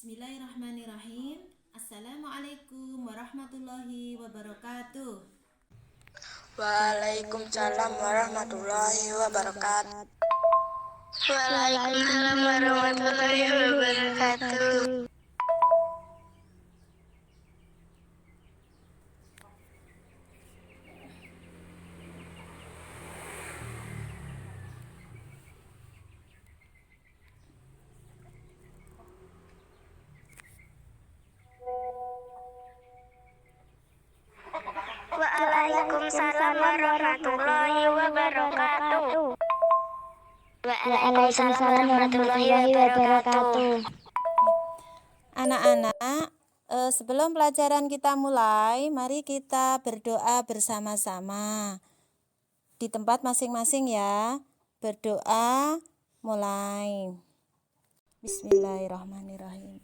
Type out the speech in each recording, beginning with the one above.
Bismillahirrahmanirrahim. Assalamualaikum warahmatullahi wabarakatuh. Waalaikumsalam warahmatullahi wabarakatuh. Waalaikumsalam warahmatullahi wabarakatuh. Waalaikumsalam warahmatullahi wabarakatuh. Waalaikumsalam warahmatullahi wabarakatuh. Anak-anak, sebelum pelajaran kita mulai, mari kita berdoa bersama-sama di tempat masing-masing ya. Berdoa mulai. Bismillahirrahmanirrahim.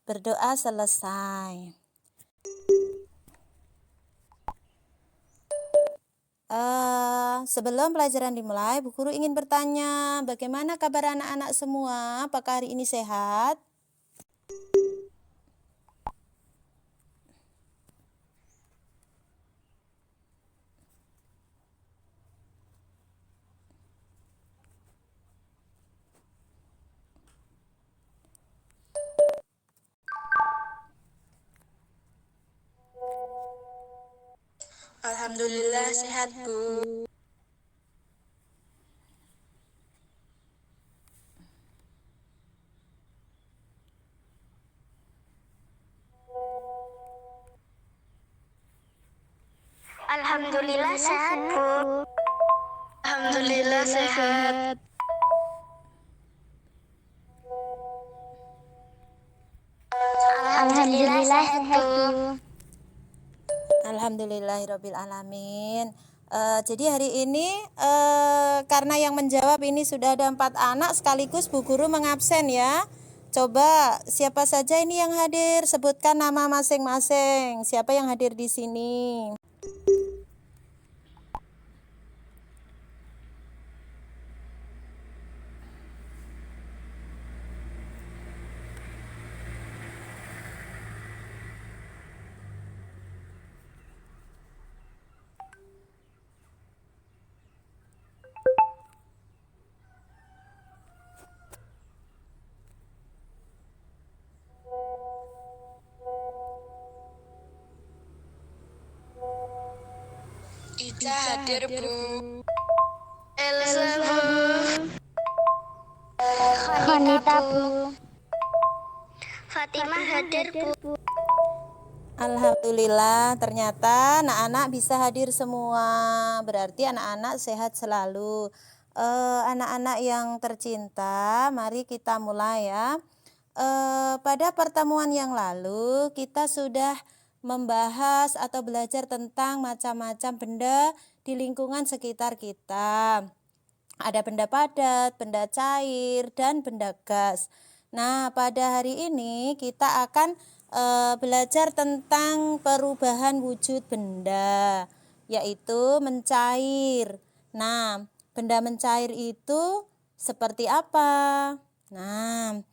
Berdoa selesai. Sebelum pelajaran dimulai, Bu Guru ingin bertanya, bagaimana kabar anak-anak semua? Apakah hari ini sehat? Alhamdulillah sehat, Bu. Alhamdulillah sehat, Bu. Alhamdulillah sehat. Alhamdulillah sehat, Bu. Alhamdulillahirrabbilalamin. Jadi hari ini karena yang menjawab ini sudah ada 4 anak sekaligus Bu Guru mengabsen ya. Coba siapa saja ini yang hadir, sebutkan nama masing-masing. Siapa yang hadir di sini? Ica hadir, Bu. Elsa, Bu. Khanita, Bu. Fatimah hadir, Bu. Alhamdulillah, ternyata anak-anak bisa hadir semua. Berarti anak-anak sehat selalu. Anak-anak yang tercinta, mari kita mulai ya. Pada pertemuan yang lalu kita sudah membahas atau belajar tentang macam-macam benda di lingkungan sekitar kita. Ada benda padat, benda cair, dan benda gas. Nah, pada hari ini kita akan belajar tentang perubahan wujud benda, yaitu mencair. Nah, benda mencair itu seperti apa? Nah,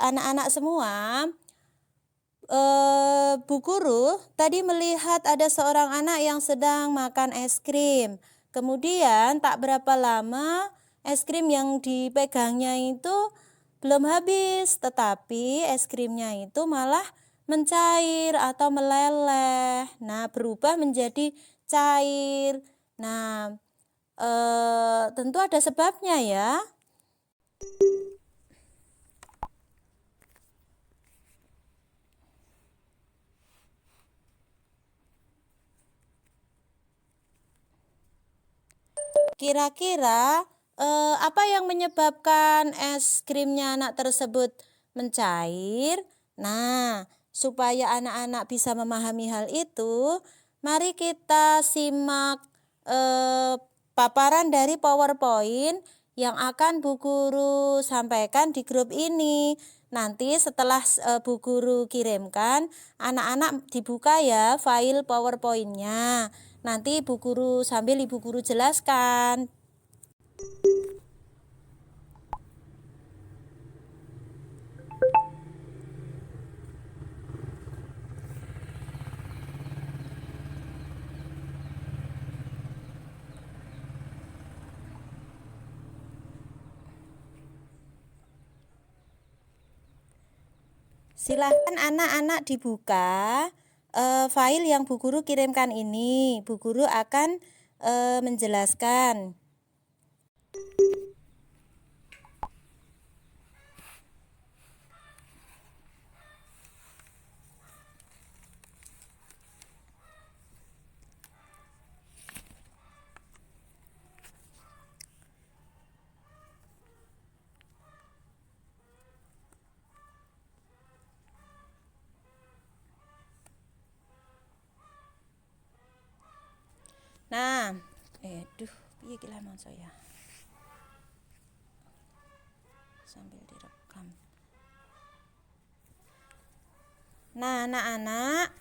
anak-anak semua, Bu Guru tadi melihat ada seorang anak yang sedang makan es krim. Kemudian tak berapa lama es krim yang dipegangnya itu belum habis, tetapi es krimnya itu malah mencair atau meleleh. Nah, berubah menjadi cair. Nah, tentu ada sebabnya ya. Kira-kira apa yang menyebabkan es krimnya anak tersebut mencair? Nah, supaya anak-anak bisa memahami hal itu, mari kita simak paparan dari PowerPoint yang akan Bu Guru sampaikan di grup ini. Nanti setelah Bu Guru kirimkan, anak-anak dibuka ya file PowerPoint-nya. Nanti Ibu Guru sambil Ibu Guru jelaskan. Silahkan anak-anak dibuka file yang Bu Guru kirimkan ini. Bu Guru akan menjelaskan. Nah, piye iki lah saya. Sambil direkam. Nah, anak-anak,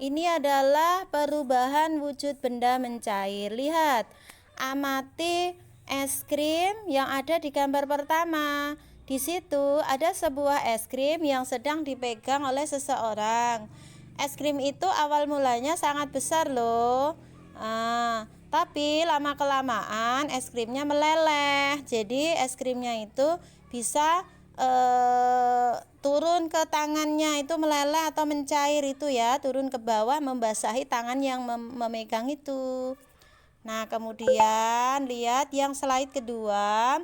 ini adalah perubahan wujud benda mencair. Lihat, amati es krim yang ada di gambar pertama. Di situ ada sebuah es krim yang sedang dipegang oleh seseorang. Es krim itu awal mulanya sangat besar loh. Tapi lama-kelamaan es krimnya meleleh. Jadi es krimnya itu bisa turun ke tangannya, itu meleleh atau mencair itu ya, turun ke bawah membasahi tangan yang memegang itu. Nah, kemudian lihat yang slide kedua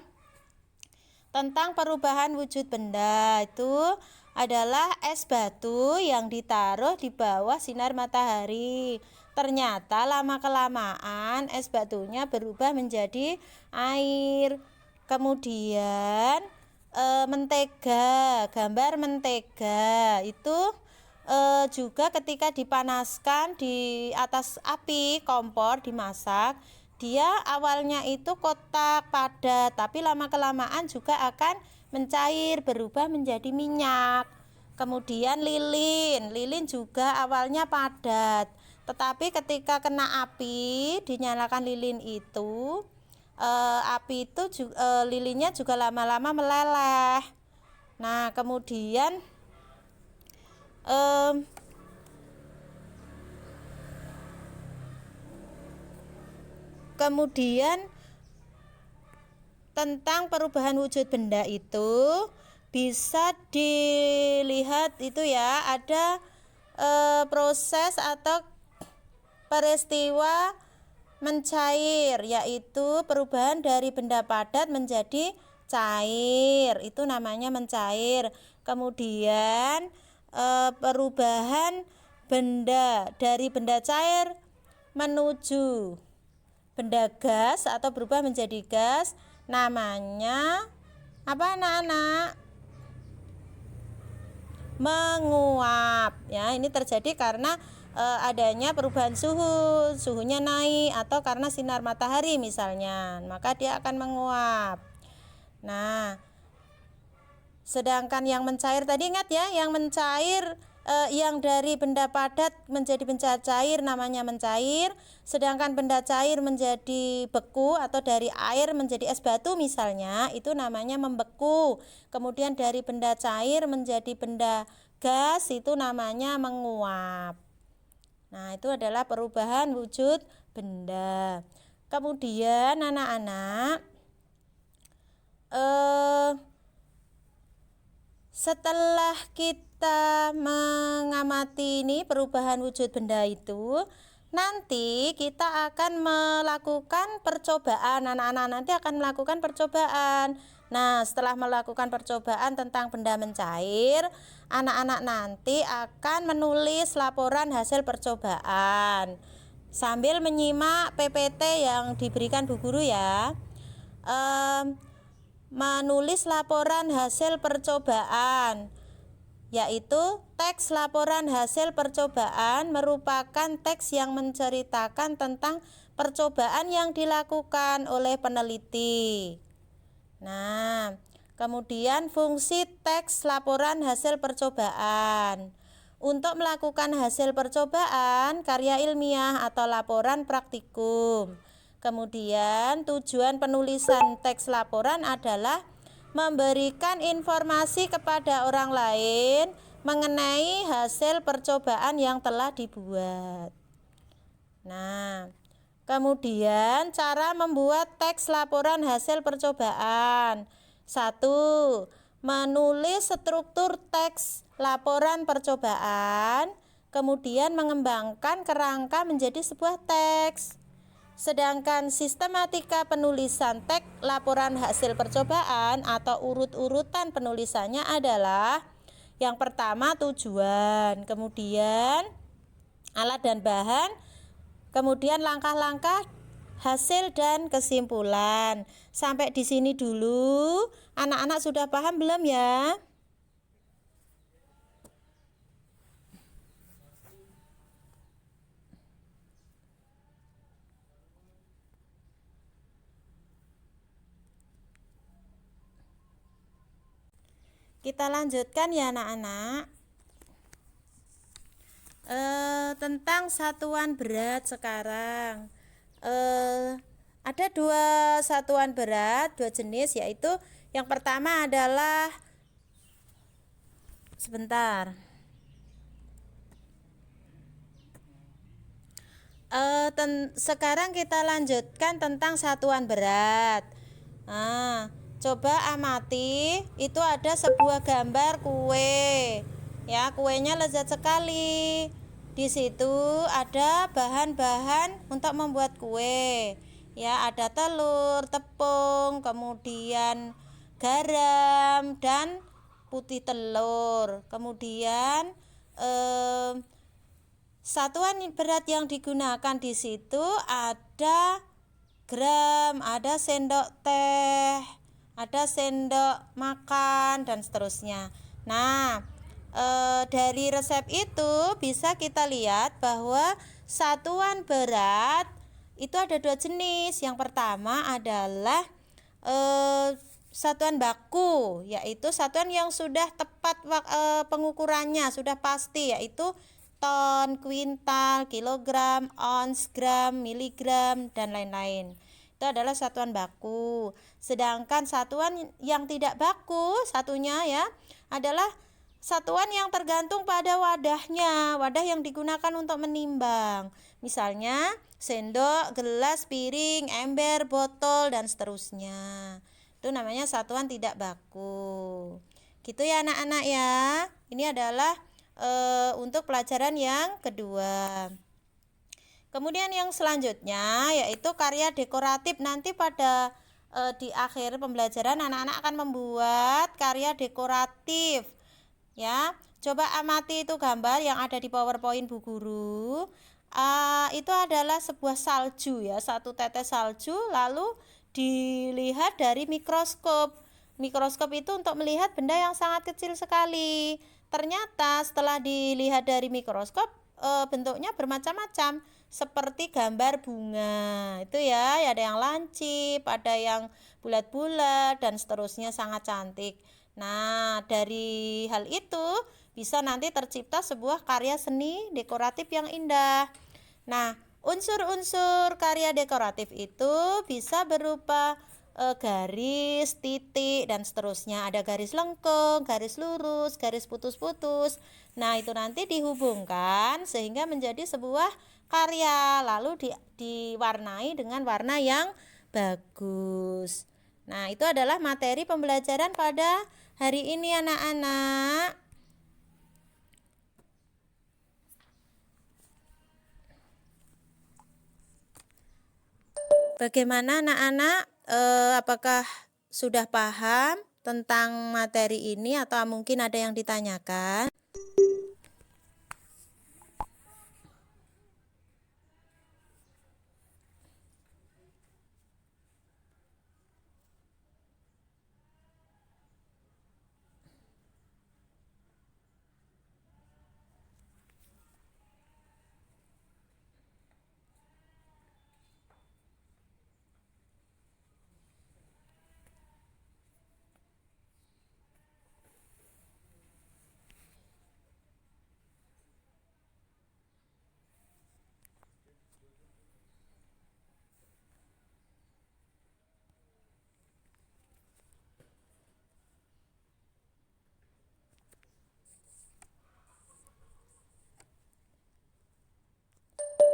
tentang perubahan wujud benda. Itu adalah es batu yang ditaruh di bawah sinar matahari. Ternyata lama-kelamaan es batunya berubah menjadi air. Kemudian mentega, gambar mentega itu juga ketika dipanaskan di atas api kompor dimasak, dia awalnya itu kotak padat, tapi lama-kelamaan juga akan mencair, berubah menjadi minyak. Kemudian lilin juga awalnya padat, tetapi ketika kena api, dinyalakan lilin itu, lilinnya juga lama-lama meleleh. Nah, kemudian tentang perubahan wujud benda itu bisa dilihat itu ya, ada proses atau peristiwa mencair, yaitu perubahan dari benda padat menjadi cair, itu namanya mencair. Kemudian perubahan benda dari benda cair menuju benda gas atau berubah menjadi gas, namanya apa anak-anak? Menguap ya. Ini terjadi karena adanya perubahan suhunya naik atau karena sinar matahari misalnya, maka dia akan menguap. Nah, sedangkan yang mencair tadi ingat ya, yang mencair yang dari benda padat menjadi benda cair namanya mencair, sedangkan benda cair menjadi beku atau dari air menjadi es batu misalnya, itu namanya membeku. Kemudian dari benda cair menjadi benda gas, itu namanya menguap. Nah, itu adalah perubahan wujud benda. Kemudian anak-anak, setelah kita mengamati ini perubahan wujud benda itu, nanti kita akan melakukan percobaan. Anak-anak nanti akan melakukan percobaan. Nah, setelah melakukan percobaan tentang benda mencair, anak-anak nanti akan menulis laporan hasil percobaan sambil menyimak PPT yang diberikan Bu Guru ya. Menulis laporan hasil percobaan, yaitu teks laporan hasil percobaan merupakan teks yang menceritakan tentang percobaan yang dilakukan oleh peneliti. Nah, kemudian fungsi teks laporan hasil percobaan. Untuk melakukan hasil percobaan, karya ilmiah atau laporan praktikum. Kemudian tujuan penulisan teks laporan adalah memberikan informasi kepada orang lain mengenai hasil percobaan yang telah dibuat. Nah, kemudian cara membuat teks laporan hasil percobaan. 1. menulis struktur teks laporan percobaan, kemudian mengembangkan kerangka menjadi sebuah teks. Sedangkan sistematika penulisan teks laporan hasil percobaan atau urut-urutan penulisannya adalah yang pertama tujuan, kemudian alat dan bahan, kemudian langkah-langkah, hasil dan kesimpulan. Sampai di sini dulu. Anak-anak sudah paham belum ya? Kita lanjutkan ya anak-anak. Tentang satuan berat sekarang. Ada dua satuan berat, dua jenis, yaitu yang pertama adalah sekarang kita lanjutkan tentang satuan berat. Nah, coba amati, itu ada sebuah gambar kue. Ya, kuenya lezat sekali. Di situ ada bahan-bahan untuk membuat kue. Ya, ada telur, tepung, kemudian garam dan putih telur. Kemudian satuan berat yang digunakan di situ ada gram, ada sendok teh, ada sendok makan dan seterusnya. Nah, dari resep itu bisa kita lihat bahwa satuan berat itu ada dua jenis. Yang pertama adalah satuan baku, yaitu satuan yang sudah tepat pengukurannya, sudah pasti, yaitu ton, kuintal, kilogram, ons, gram, miligram, dan lain-lain. Itu adalah satuan baku. Sedangkan satuan yang tidak baku, satunya ya, adalah satuan yang tergantung pada wadahnya, wadah yang digunakan untuk menimbang. Misalnya sendok, gelas, piring, ember, botol, dan seterusnya. Itu namanya satuan tidak baku. Gitu ya anak-anak ya. Ini adalah untuk pelajaran yang kedua. Kemudian yang selanjutnya yaitu karya dekoratif. Nanti pada di akhir pembelajaran anak-anak akan membuat karya dekoratif. Ya, coba amati itu gambar yang ada di PowerPoint Bu Guru. Itu adalah sebuah salju ya, satu tetes salju, lalu dilihat dari mikroskop. Mikroskop itu untuk melihat benda yang sangat kecil sekali. Ternyata setelah dilihat dari mikroskop bentuknya bermacam-macam, seperti gambar bunga. Itu ya, ada yang lancip, ada yang bulat-bulat dan seterusnya, sangat cantik. Nah, dari hal itu bisa nanti tercipta sebuah karya seni dekoratif yang indah. Nah, unsur-unsur karya dekoratif itu bisa berupa garis, titik, dan seterusnya. Ada garis lengkung, garis lurus, garis putus-putus. Nah, itu nanti dihubungkan sehingga menjadi sebuah karya, lalu diwarnai dengan warna yang bagus. Nah, itu adalah materi pembelajaran pada hari ini anak-anak. Bagaimana anak-anak? Apakah sudah paham tentang materi ini atau mungkin ada yang ditanyakan?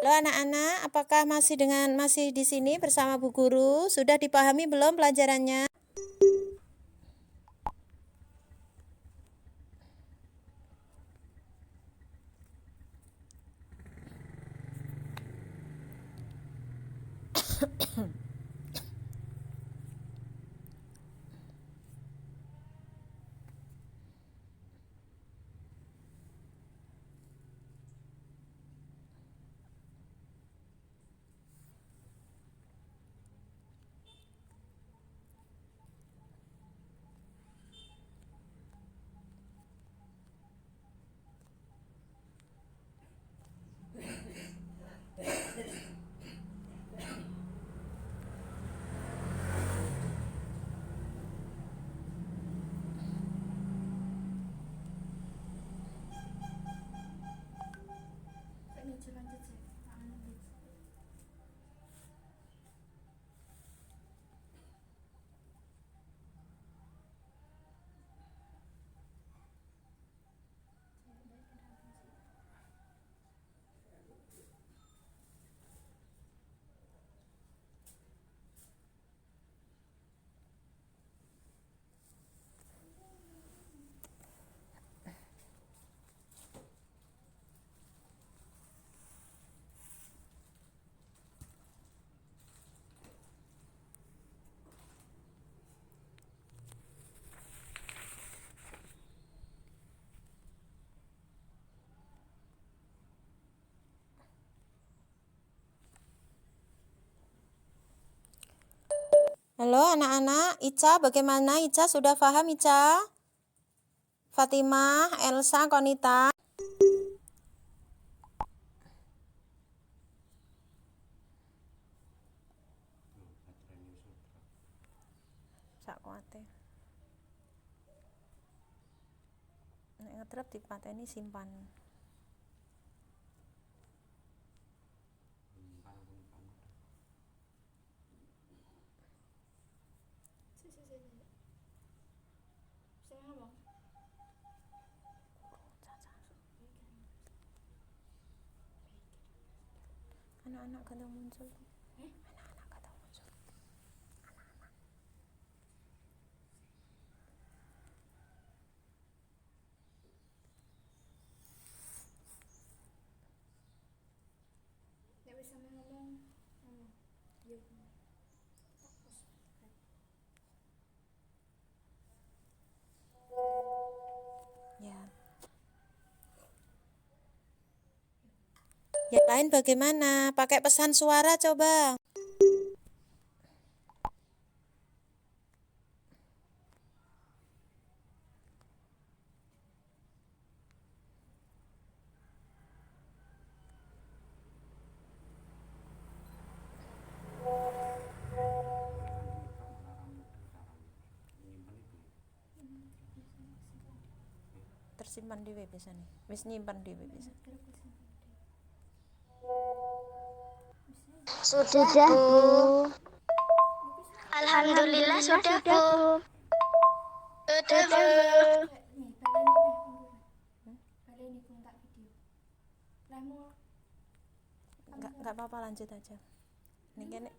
Halo anak-anak, apakah masih di sini bersama Bu Guru? Sudah dipahami belum pelajarannya? Halo anak-anak, Ica bagaimana? Ica sudah paham Ica? Fatimah, Elsa, Konita. Sak kuate. Nek ngetrep dipateni simpan. Anak-anak kadang muncul. Anak-anak kadang muncul. Ya. Yang lain bagaimana? Pakai pesan suara coba. Tersimpan di web bisa nih. Wis nyimpan di web bisa. Sudah, Bu. Alhamdulillah sudah, Bu. Sudah, Bu. Enggak apa-apa, lanjut aja. Nih kene.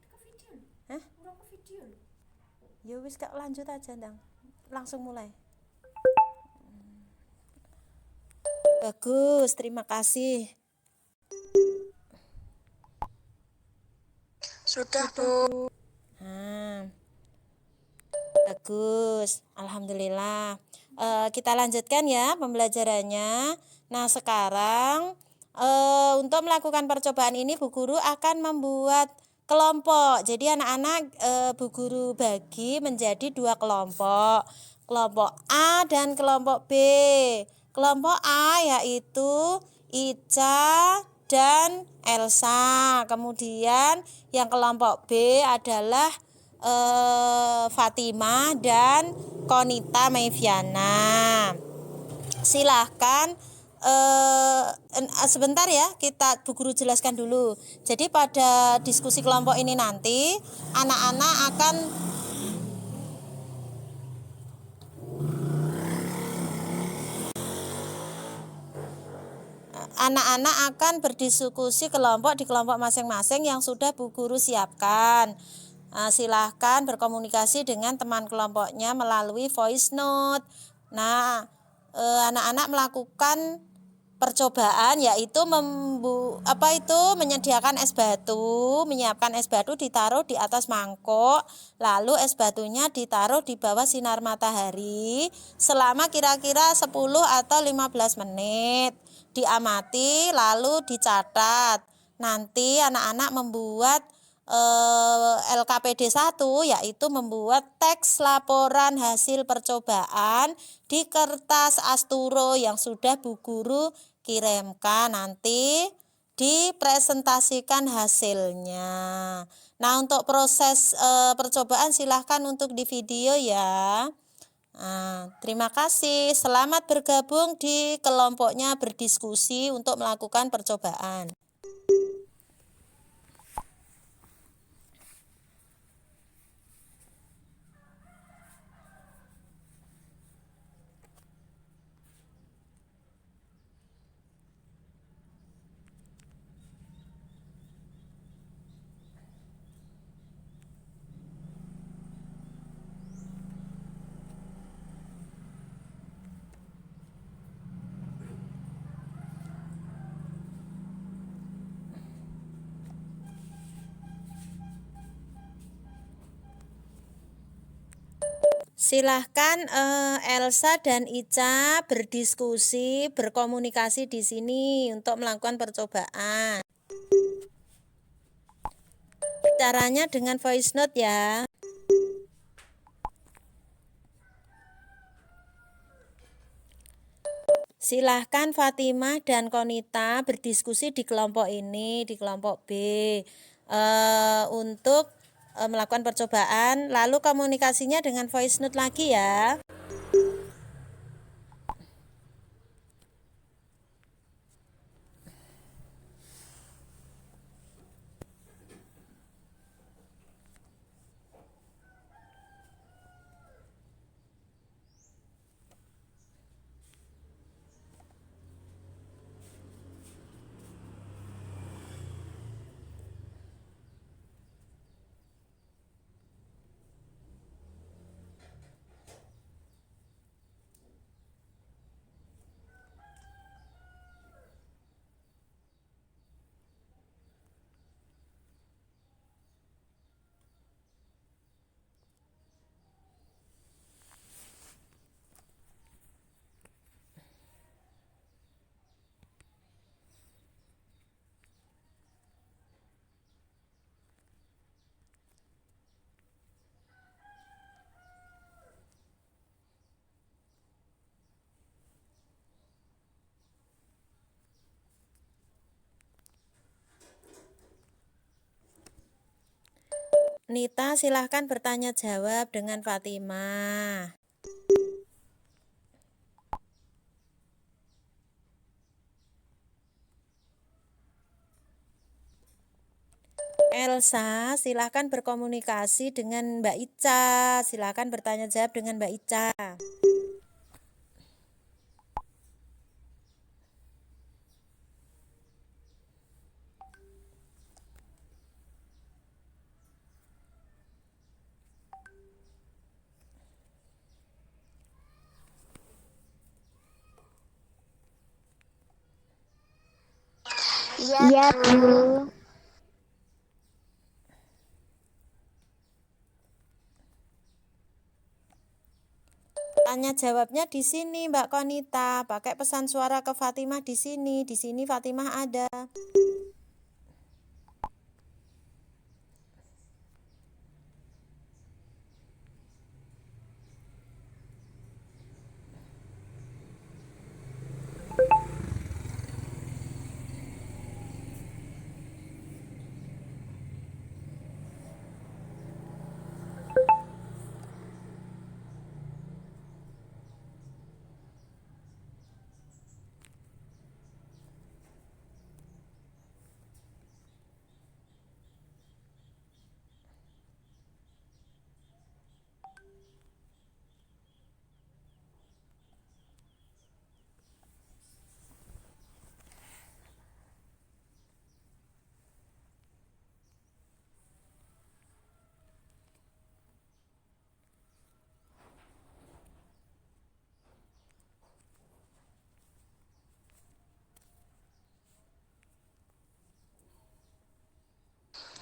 Hah? Ya wis Kak, lanjut aja ndang. Langsung mulai. Bagus, terima kasih. Sudah, Bu. Bagus, alhamdulillah. Kita lanjutkan ya pembelajarannya. Nah, sekarang untuk melakukan percobaan ini Bu Guru akan membuat kelompok. Jadi anak-anak Bu Guru bagi menjadi 2 kelompok. Kelompok A dan kelompok B. Kelompok A yaitu Ica dan Elsa. Kemudian yang kelompok B adalah Fatimah dan Konita Meiviana. Silahkan sebentar ya, kita Bu Guru jelaskan dulu. Jadi pada diskusi kelompok ini nanti anak-anak akan berdiskusi kelompok di kelompok masing-masing yang sudah Bu Guru siapkan. Silahkan berkomunikasi dengan teman kelompoknya melalui voice note. Nah, anak-anak melakukan percobaan yaitu menyediakan es batu, menyiapkan es batu ditaruh di atas mangkok, lalu es batunya ditaruh di bawah sinar matahari selama kira-kira 10 atau 15 menit. Diamati lalu dicatat. Nanti anak-anak membuat LKPD 1 yaitu membuat teks laporan hasil percobaan di kertas asturo yang sudah Bu Guru kirimkan, nanti dipresentasikan hasilnya. Nah, untuk proses percobaan silahkan untuk di video ya. Terima kasih. Selamat bergabung di kelompoknya berdiskusi untuk melakukan percobaan. Silahkan Elsa dan Ica berdiskusi, berkomunikasi di sini untuk melakukan percobaan. Caranya dengan voice note ya. Silahkan Fatimah dan Konita berdiskusi di kelompok ini, di kelompok B, untuk melakukan percobaan. Lalu komunikasinya dengan voice note lagi ya. Nita silahkan bertanya jawab dengan Fatimah. Elsa silahkan berkomunikasi dengan Mbak Ica. Silahkan bertanya jawab dengan Mbak Ica. Ya, Bu. Tanya jawabnya di sini Mbak Konita. Pakai pesan suara ke Fatimah di sini. Di sini Fatimah ada.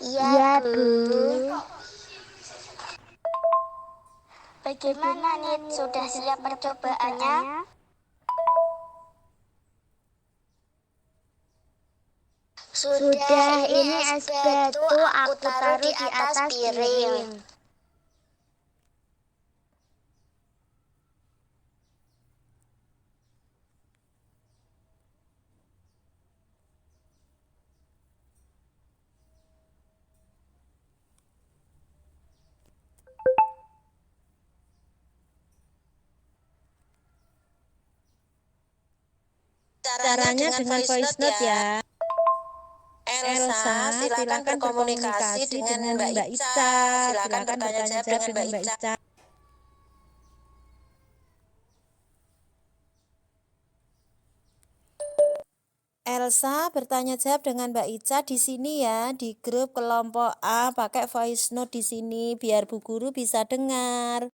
Ya, Bu. Bagaimana Nit? Sudah siap percobaannya? Sudah, ini es batu aku taruh di atas piring. Caranya dengan voice note ya. Elsa silahkan berkomunikasi dengan Mbak Ica. Silahkan bertanya jawab dengan Mbak Ica. Elsa bertanya jawab dengan Mbak Ica di sini ya, di grup kelompok A, pakai voice note di sini biar Bu Guru bisa dengar.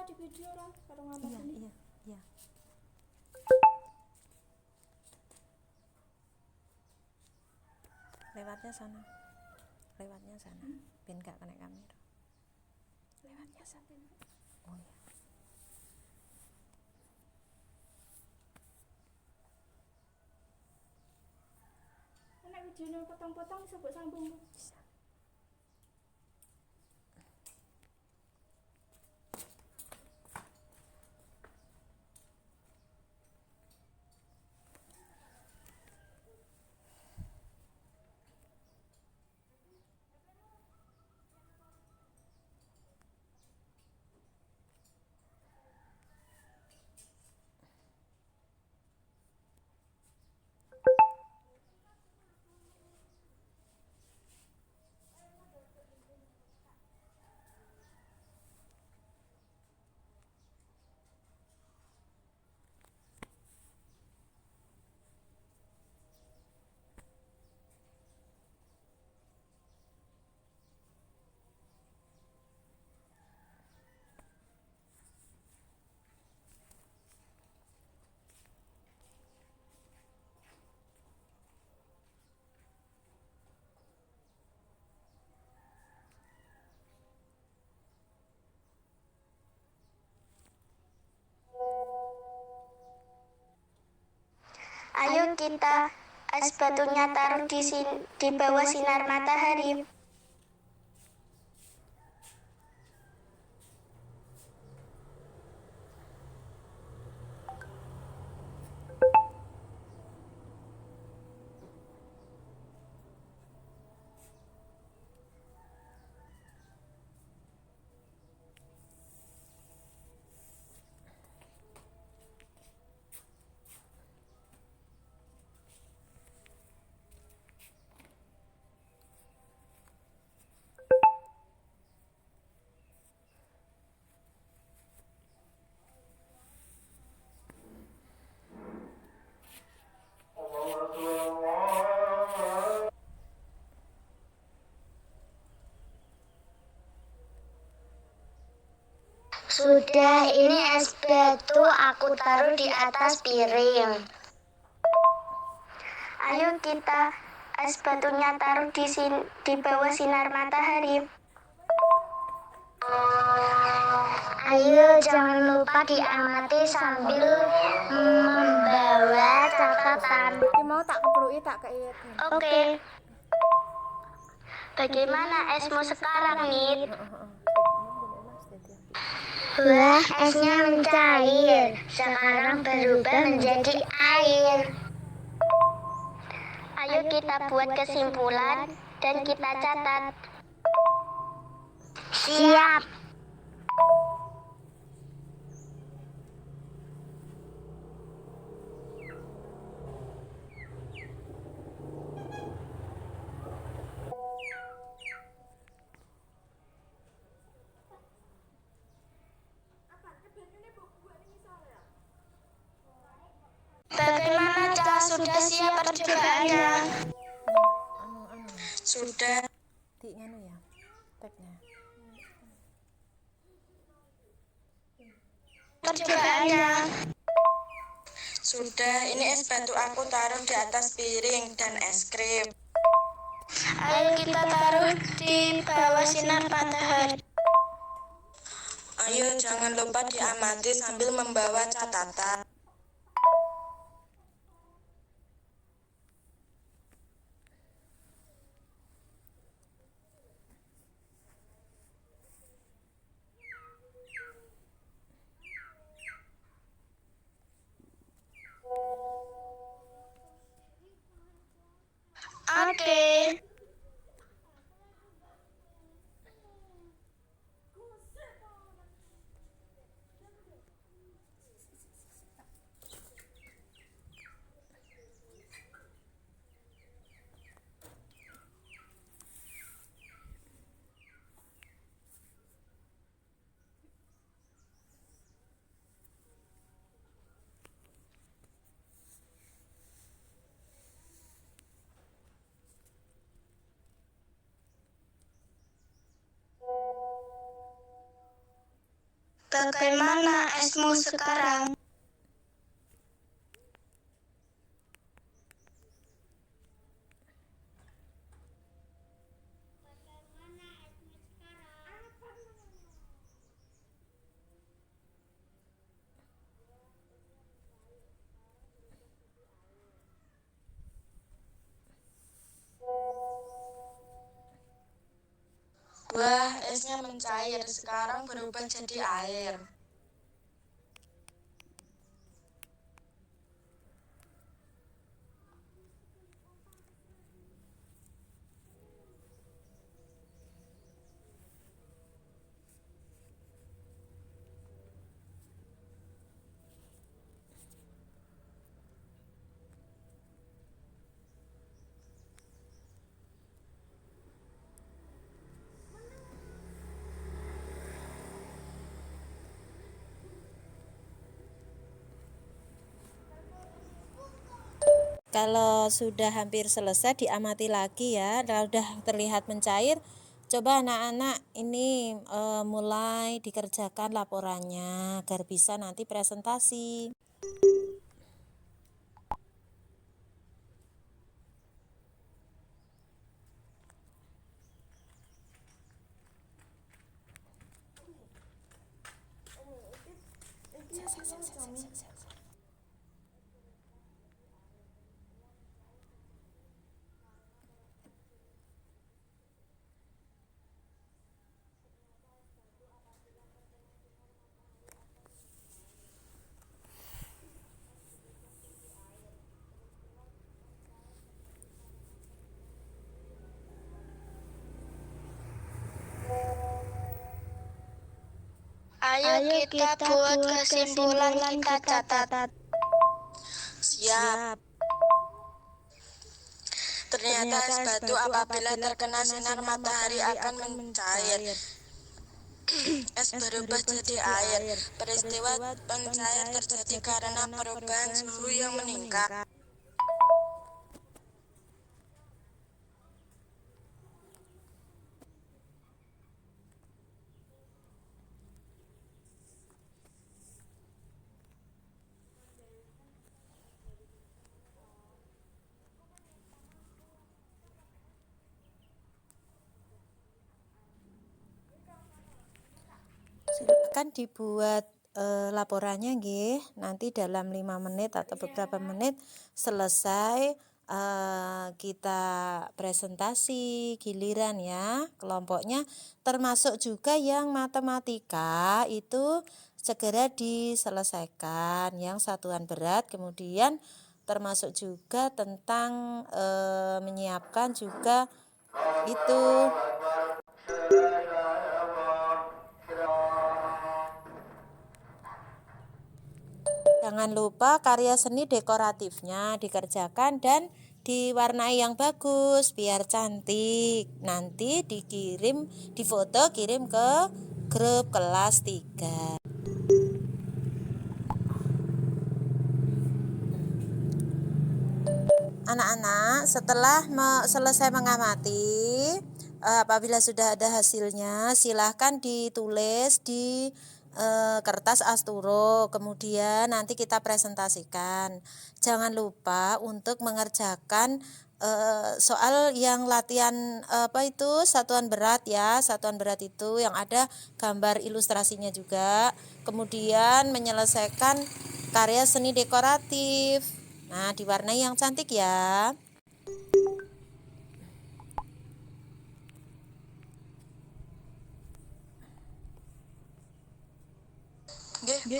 di video lah karo Iya, ngamat ini. iya, iya. Lewatnya sana. Lewatnya sana. Ben gak kena kamera. Lewatnya sana. Oh ya. Nek videonya potong-potong bisa mbok sambung. Bisa. Ayo kita es batunya taruh di bawah sinar matahari. Sudah, ini es batu aku taruh di atas piring. Ayo kita es batunya taruh di bawah sinar matahari. Ayo jangan lupa diamati sambil membawa catatan. Iki mau tak kepluki tak kei. Oke. Bagaimana esmu sekarang, Nit? Wah, esnya mencair. Sekarang berubah menjadi air. Ayo kita buat kesimpulan dan kita catat. Siap. Bagaimana, Ca? Sudah siap percobaannya? Sudah. Di nganu ya. Tagnya. Percobaannya. Sudah, ini es batu aku taruh di atas piring dan es krim. Ayo kita taruh di bawah sinar matahari. Ayo jangan lupa diamati sambil membawa catatan. Oke. Bagaimana esmu sekarang? Wah, esnya mencair, sekarang berubah jadi air. Kalau sudah hampir selesai diamati lagi ya, kalau sudah terlihat mencair, coba anak-anak ini mulai dikerjakan laporannya agar bisa nanti presentasi. Ayo kita buat kesimpulan, kita catat. Siap. Ternyata es batu apabila terkena sinar matahari akan mencair. Es berubah jadi air. Peristiwa pencair terjadi karena perubahan suhu yang meningkat. Silakan dibuat laporannya nggih. Nanti dalam 5 menit atau beberapa menit selesai kita presentasi giliran ya kelompoknya, termasuk juga yang matematika itu segera diselesaikan yang satuan berat, kemudian termasuk juga tentang menyiapkan juga itu. Jangan lupa karya seni dekoratifnya dikerjakan dan diwarnai yang bagus biar cantik. Nanti dikirim, difoto, kirim ke grup kelas 3. Anak-anak, setelah selesai mengamati, apabila sudah ada hasilnya, silahkan ditulis di kertas asturo, kemudian nanti kita presentasikan. Jangan lupa untuk mengerjakan soal yang latihan satuan berat ya, satuan berat itu yang ada gambar ilustrasinya juga, kemudian menyelesaikan karya seni dekoratif. Nah, diwarnai yang cantik ya. Nggih, Bu.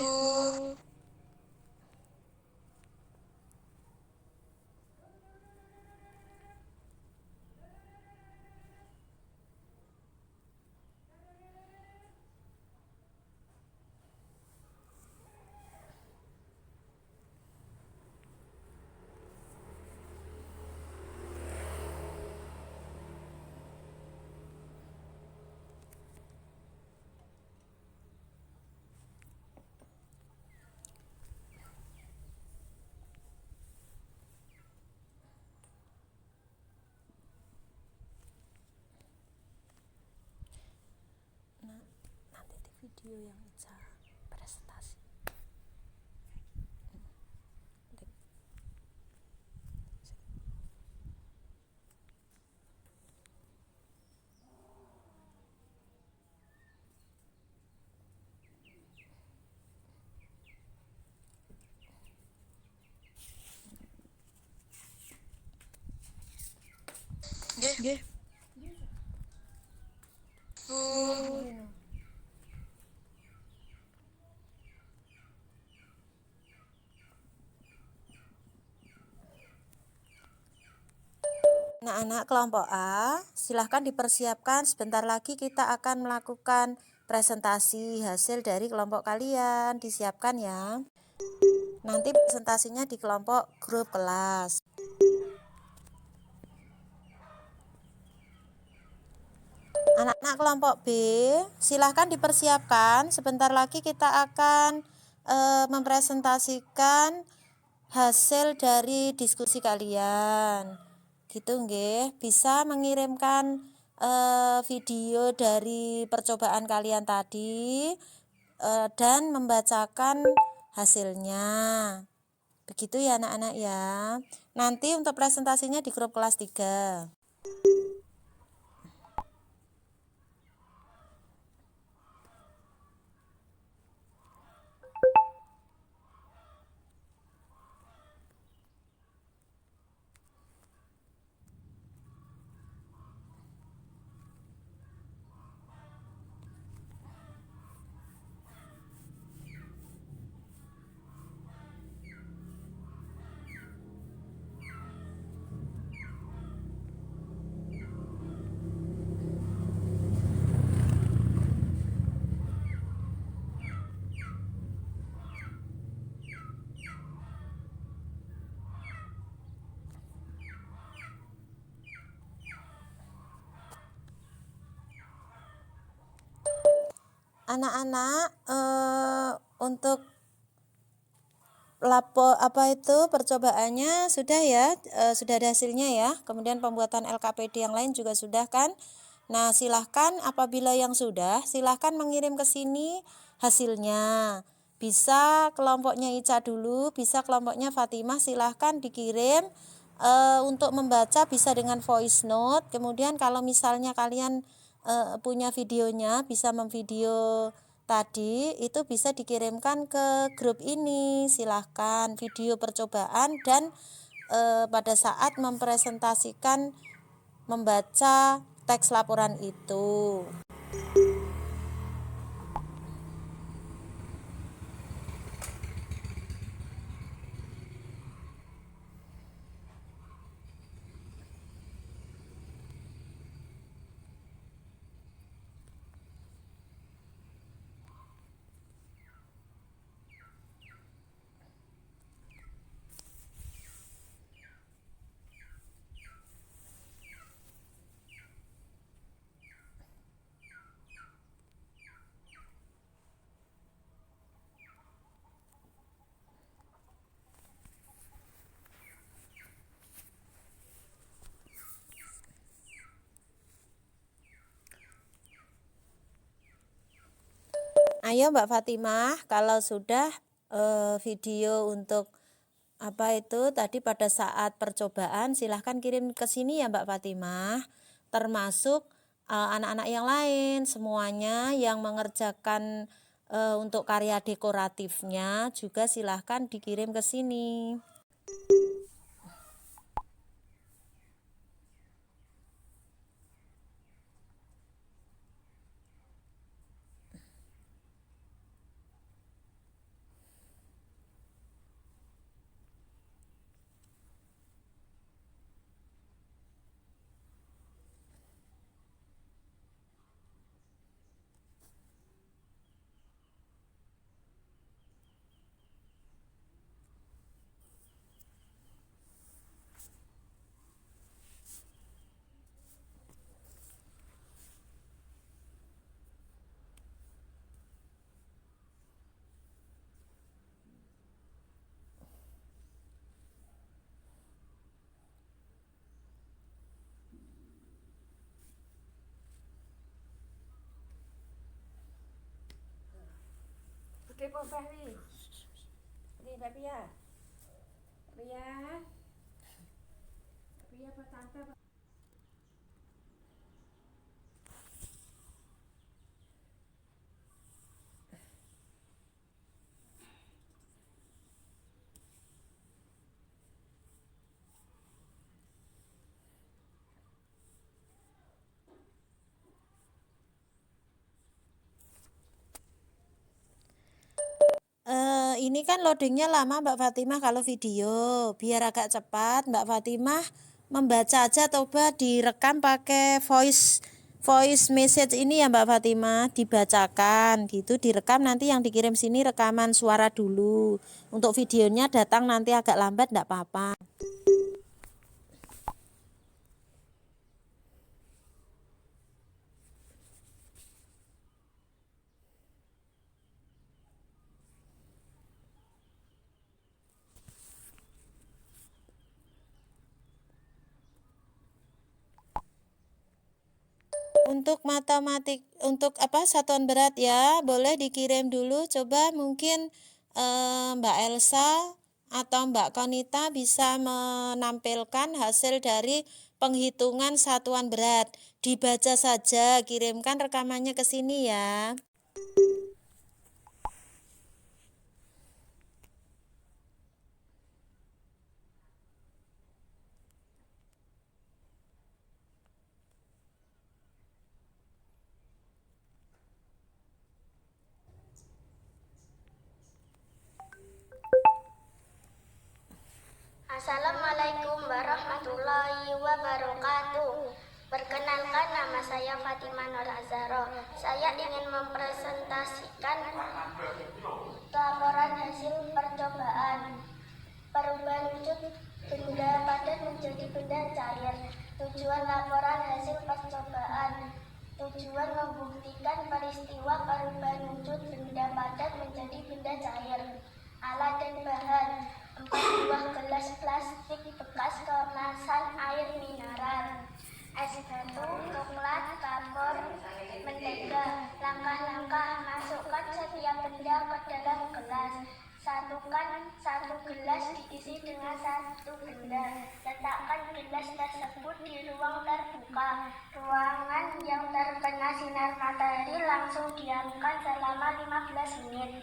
Nah, nanti di video yang Ica. presentasi. Nggih. Bu. Anak-anak kelompok A, silahkan dipersiapkan. Sebentar lagi kita akan melakukan presentasi hasil dari kelompok kalian. Disiapkan ya. Nanti presentasinya di kelompok grup kelas. Anak-anak kelompok B, silahkan dipersiapkan. Sebentar lagi kita akan mempresentasikan hasil dari diskusi kalian. Gitu nggih, bisa mengirimkan video dari percobaan kalian tadi dan membacakan hasilnya. Begitu ya anak-anak ya. Nanti untuk presentasinya di grup kelas 3. Anak-anak untuk percobaannya sudah ya, sudah ada hasilnya ya. Kemudian pembuatan LKPD yang lain juga sudah kan. Nah, silahkan apabila yang sudah, silahkan mengirim ke sini hasilnya. Bisa kelompoknya Ica dulu, bisa kelompoknya Fatimah, silahkan dikirim untuk membaca, bisa dengan voice note. Kemudian kalau misalnya kalian punya videonya, bisa memvideo tadi, itu bisa dikirimkan ke grup ini. Silahkan video percobaan dan pada saat mempresentasikan membaca teks laporan itu. Ayo Mbak Fatimah, kalau sudah video untuk tadi pada saat percobaan, silahkan kirim ke sini ya Mbak Fatimah. Termasuk anak-anak yang lain, semuanya yang mengerjakan untuk karya dekoratifnya juga silahkan dikirim ke sini. obah wi. Wi Mbak Pia. Pia. Pia apa tante? Ini kan loadingnya lama Mbak Fatimah kalau video. Biar agak cepat, Mbak Fatimah membaca aja, coba direkam pakai voice message ini ya Mbak Fatimah, dibacakan gitu, direkam, nanti yang dikirim sini rekaman suara dulu. Untuk videonya datang nanti agak lambat enggak apa-apa. Untuk matematik, untuk satuan berat ya, boleh dikirim dulu. Coba mungkin Mbak Elsa atau Mbak Konita bisa menampilkan hasil dari penghitungan satuan berat. Dibaca saja, kirimkan rekamannya ke sini ya. Assalamualaikum warahmatullahi wabarakatuh. Perkenalkan, nama saya Fatimah Nur Azharo. Saya ingin mempresentasikan laporan hasil percobaan perubahan wujud benda padat menjadi benda cair. Tujuan laporan hasil percobaan: tujuan membuktikan peristiwa perubahan wujud benda padat menjadi benda cair. Alat dan bahan: 4 buah gelas plastik bekas kemasan air mineral, es batu, coklat, kapur, mentega. Langkah-langkah: masukkan setiap benda ke dalam gelas. Satukan satu gelas diisi dengan satu benda. Letakkan gelas tersebut di ruang terbuka. Ruangan yang terkena sinar matahari langsung diamkan selama 15 menit.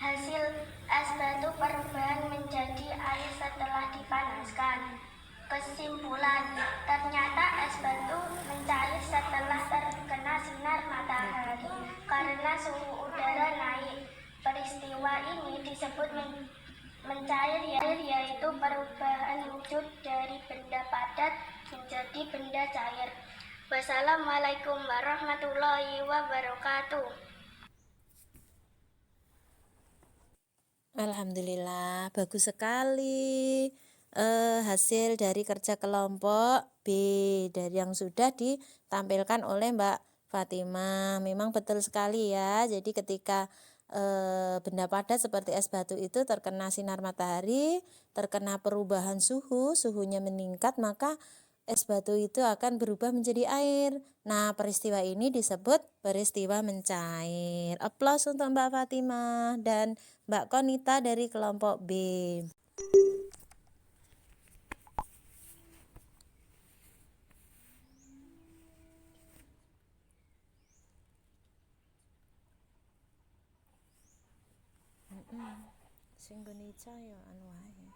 Hasil: es batu perubahan menjadi air setelah dipanaskan. Kesimpulan: ternyata es batu mencair setelah terkena sinar matahari karena suhu udara naik. Peristiwa ini disebut mencair, yaitu perubahan wujud dari benda padat menjadi benda cair. Wassalamualaikum warahmatullahi wabarakatuh. Alhamdulillah, bagus sekali hasil dari kerja kelompok B dari yang sudah ditampilkan oleh Mbak Fatimah. Memang betul sekali ya. Jadi ketika benda padat seperti es batu itu terkena sinar matahari, terkena perubahan suhunya meningkat, maka es batu itu akan berubah menjadi air. Nah, peristiwa ini disebut peristiwa mencair. Aplaus untuk Mbak Fatimah dan Mbak Konita dari kelompok B. Sing gone cahya anu wae.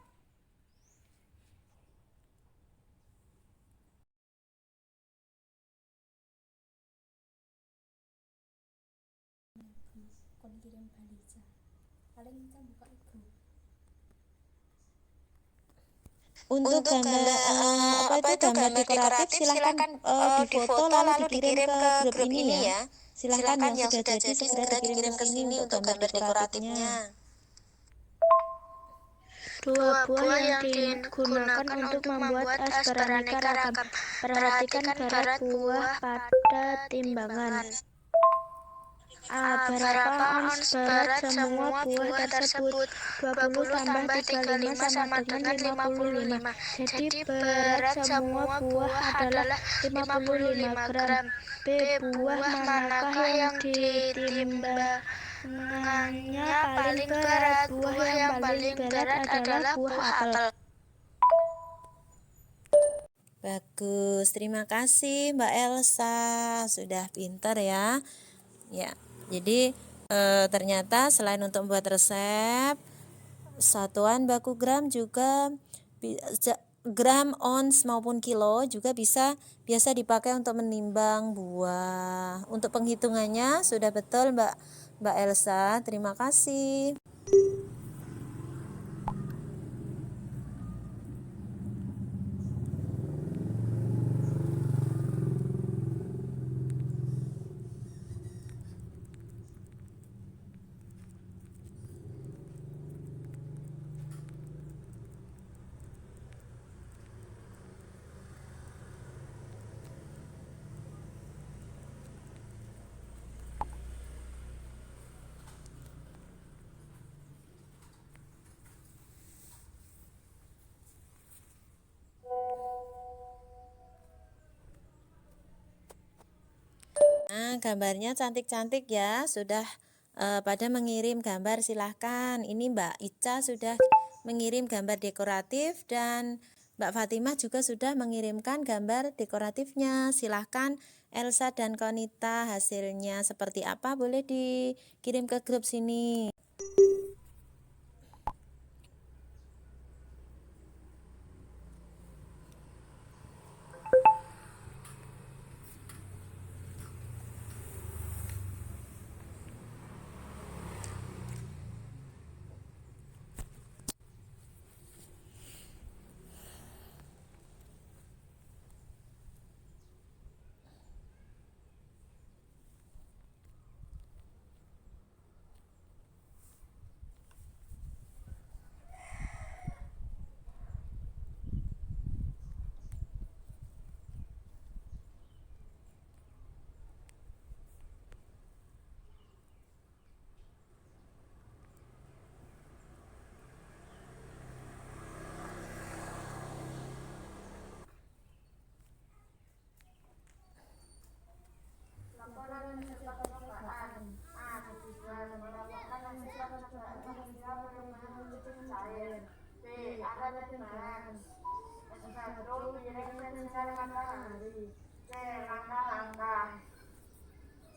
Kon kirim balisa. Paling kita buka grup. Untuk gambar gambar dekoratif silahkan difoto lalu dikirim ke grup ini ya. Silahkan yang sudah jadi segera dikirim ke sini untuk gambar dekoratifnya. Dua buah yang digunakan untuk membuat es beraneka ragam. Perhatikan berat buah pada timbangan. Berapa ons berat semua buah tersebut? 20 tambah 35 sama dengan 55. Jadi berat semua buah adalah 55 gram. B. Buah manakah yang ditimbang Bunganya paling berat. Buah yang paling berat adalah buah apel. Bagus, terima kasih Mbak Elsa, sudah pintar ya. Ya, jadi ternyata selain untuk membuat resep, satuan baku gram juga gram, ons maupun kilo juga biasa dipakai untuk menimbang buah. Untuk penghitungannya sudah betul Mbak Elsa, terima kasih. Nah, gambarnya cantik-cantik ya. Sudah pada mengirim gambar, silahkan. Ini Mbak Ica sudah mengirim gambar dekoratif dan Mbak Fatimah juga sudah mengirimkan gambar dekoratifnya. Silahkan Elsa dan Konita hasilnya seperti apa boleh dikirim ke grup sini. Laporan hasil percobaan. A. Tujuan melaporkan hasil percobaan peristiwa perubahan menjadi cair. B. Alat dan bahan. S1. Piring dan sinar matahari. C. Langkah-langkah.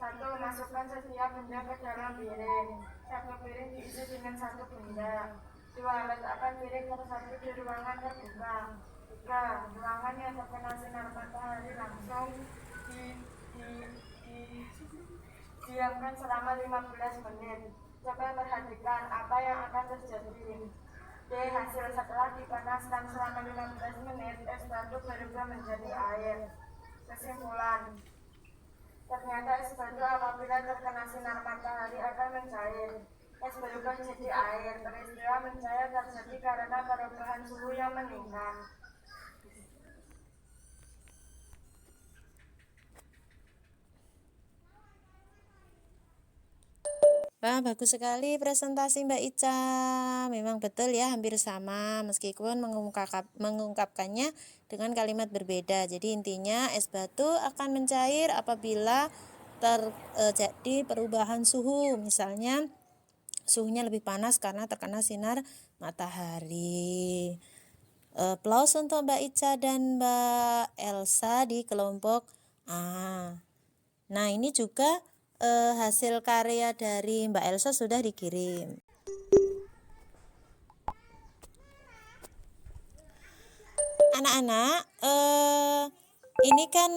1. Masukkan setiap benda ke dalam piring. Satu piring diisi dengan satu benda. 2. Letakkan piring tersatu di ruangan terbuka. 3. Ruangan yang terkena sinar matahari langsung diamkan selama 15 menit. Coba perhatikan apa yang akan terjadi. D. Hasil setelah dipanaskan selama 15 menit, es batu berubah menjadi air. Kesimpulan, ternyata es batu apabila terkena sinar matahari akan mencair. Es berubah jadi air. Peristiwa mencair terjadi karena perubahan suhu yang meningkat. Wah, bagus sekali presentasi Mbak Ica. Memang betul ya, hampir sama meskipun mengungkapkannya dengan kalimat berbeda. Jadi intinya es batu akan mencair apabila terjadi perubahan suhu. Misalnya suhunya lebih panas karena terkena sinar matahari. Aplaus untuk Mbak Ica dan Mbak Elsa di kelompok A. Nah, ini juga hasil karya dari Mbak Elsa sudah dikirim. Anak-anak, ini kan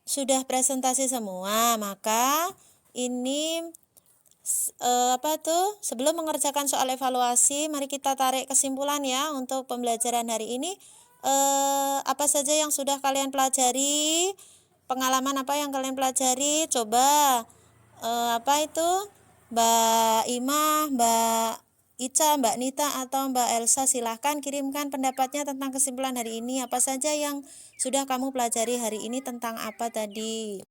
sudah presentasi semua, maka ini sebelum mengerjakan soal evaluasi, mari kita tarik kesimpulan ya untuk pembelajaran hari ini. Apa saja yang sudah kalian pelajari, pengalaman apa yang kalian pelajari, coba Mbak Imah, Mbak Ica, Mbak Nita atau Mbak Elsa, silahkan kirimkan pendapatnya tentang kesimpulan hari ini. Apa saja yang sudah kamu pelajari hari ini, tentang apa tadi?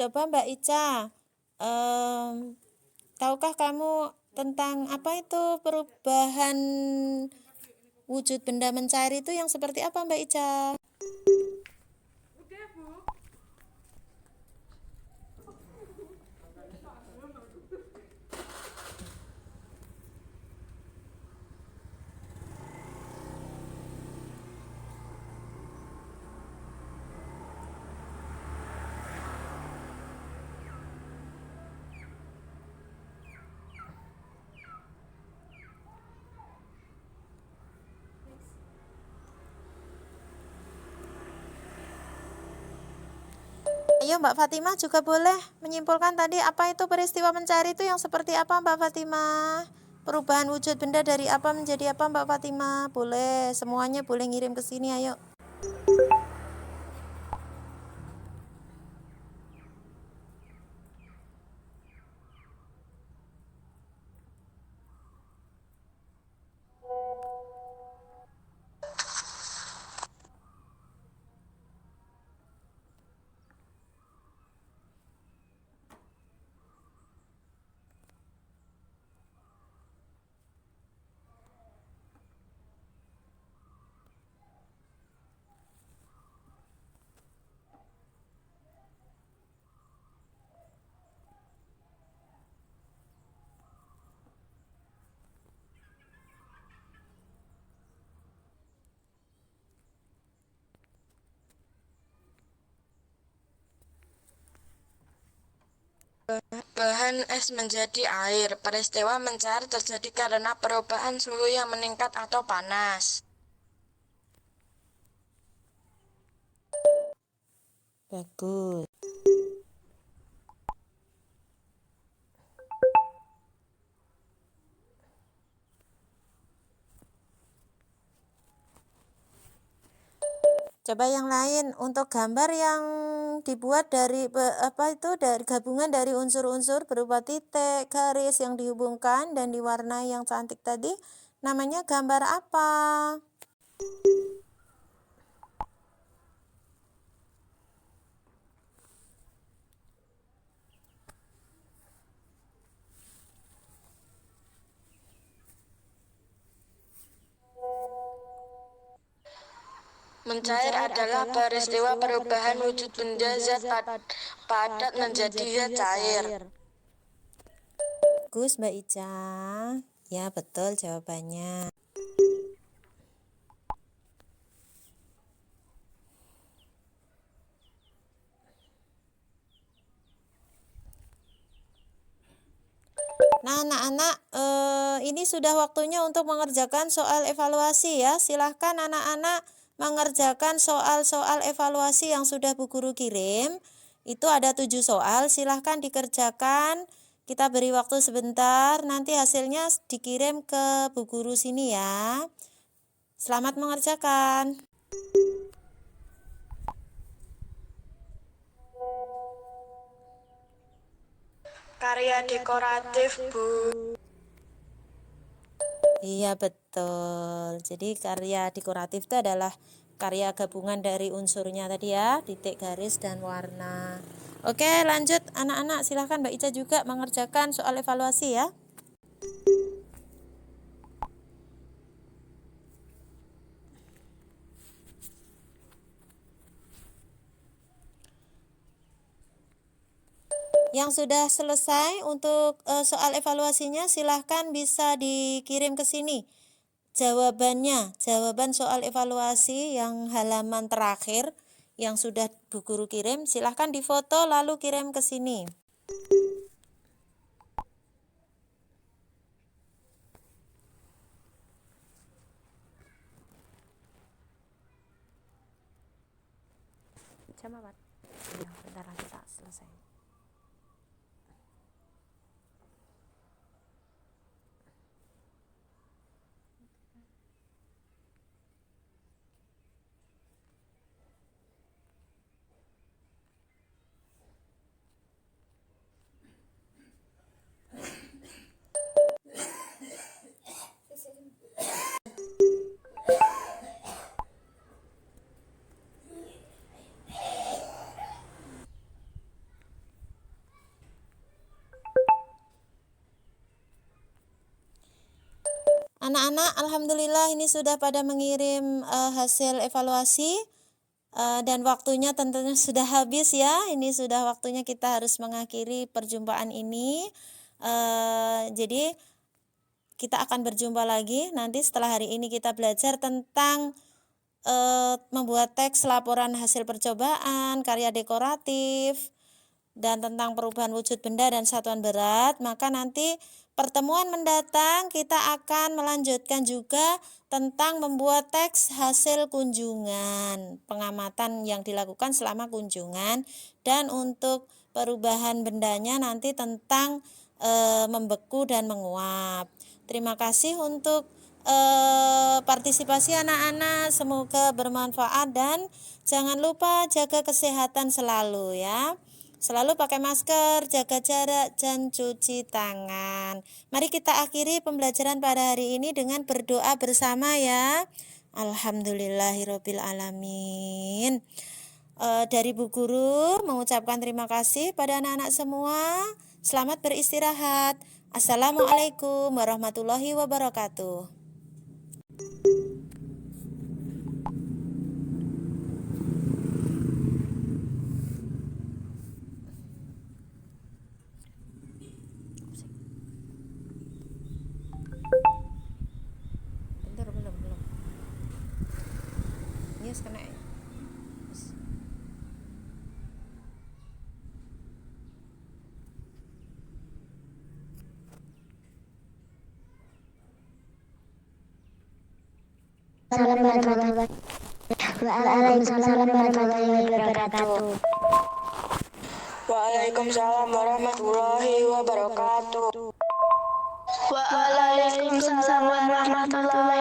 Coba Mbak Ica, tahukah kamu tentang apa itu perubahan wujud benda mencair itu yang seperti apa Mbak Ica? Ayo Mbak Fatimah juga boleh menyimpulkan tadi apa itu peristiwa mencair itu yang seperti apa Mbak Fatimah? Perubahan wujud benda dari apa menjadi apa Mbak Fatimah? Boleh, semuanya boleh ngirim ke sini ayo. Bahan es menjadi air. Peristiwa mencair terjadi karena perubahan suhu yang meningkat atau panas. Bagus. Coba yang lain untuk gambar yang dibuat dari dari gabungan dari unsur-unsur berupa titik, garis yang dihubungkan dan diwarnai yang cantik tadi, namanya gambar apa? Mencair adalah peristiwa perubahan wujud benda zat padat menjadi zat cair. Bagus Mbak Ica. Ya betul jawabannya. Nah anak-anak ini sudah waktunya untuk mengerjakan soal evaluasi ya. Silahkan anak-anak mengerjakan soal-soal evaluasi yang sudah Bu Guru kirim. Itu ada 7 soal, silahkan dikerjakan. Kita beri waktu sebentar, nanti hasilnya dikirim ke Bu Guru sini ya. Selamat mengerjakan. Karya dekoratif, Bu. Iya betul. Jadi karya dekoratif itu adalah karya gabungan dari unsurnya tadi ya, titik, garis, dan warna. Oke lanjut anak-anak, silahkan Mbak Ica juga mengerjakan soal evaluasi ya. Yang sudah selesai untuk soal evaluasinya silahkan bisa dikirim ke sini. Jawaban soal evaluasi yang halaman terakhir yang sudah Bu Guru kirim, silahkan difoto lalu kirim ke sini. Jam apa? Ya, bentar lagi tak selesai. Anak-anak, alhamdulillah ini sudah pada mengirim hasil evaluasi dan waktunya tentunya sudah habis ya. Ini sudah waktunya kita harus mengakhiri perjumpaan ini. Jadi kita akan berjumpa lagi nanti setelah hari ini kita belajar tentang membuat teks laporan hasil percobaan, karya dekoratif, dan tentang perubahan wujud benda dan satuan berat. Maka nanti pertemuan mendatang kita akan melanjutkan juga tentang membuat teks hasil kunjungan, pengamatan yang dilakukan selama kunjungan, dan untuk perubahan bendanya nanti tentang membeku dan menguap. Terima kasih untuk partisipasi anak-anak, semoga bermanfaat dan jangan lupa jaga kesehatan selalu ya. Selalu pakai masker, jaga jarak, dan cuci tangan. Mari kita akhiri pembelajaran pada hari ini dengan berdoa bersama ya. Alhamdulillahirabbil alamin. Dari Bu Guru mengucapkan terima kasih pada anak-anak semua. Selamat beristirahat. Assalamualaikum warahmatullahi wabarakatuh. Belum. Yes, kena. Waalaikumsalam warahmatullahi wabarakatuh. Waalaikumsalam warahmatullahi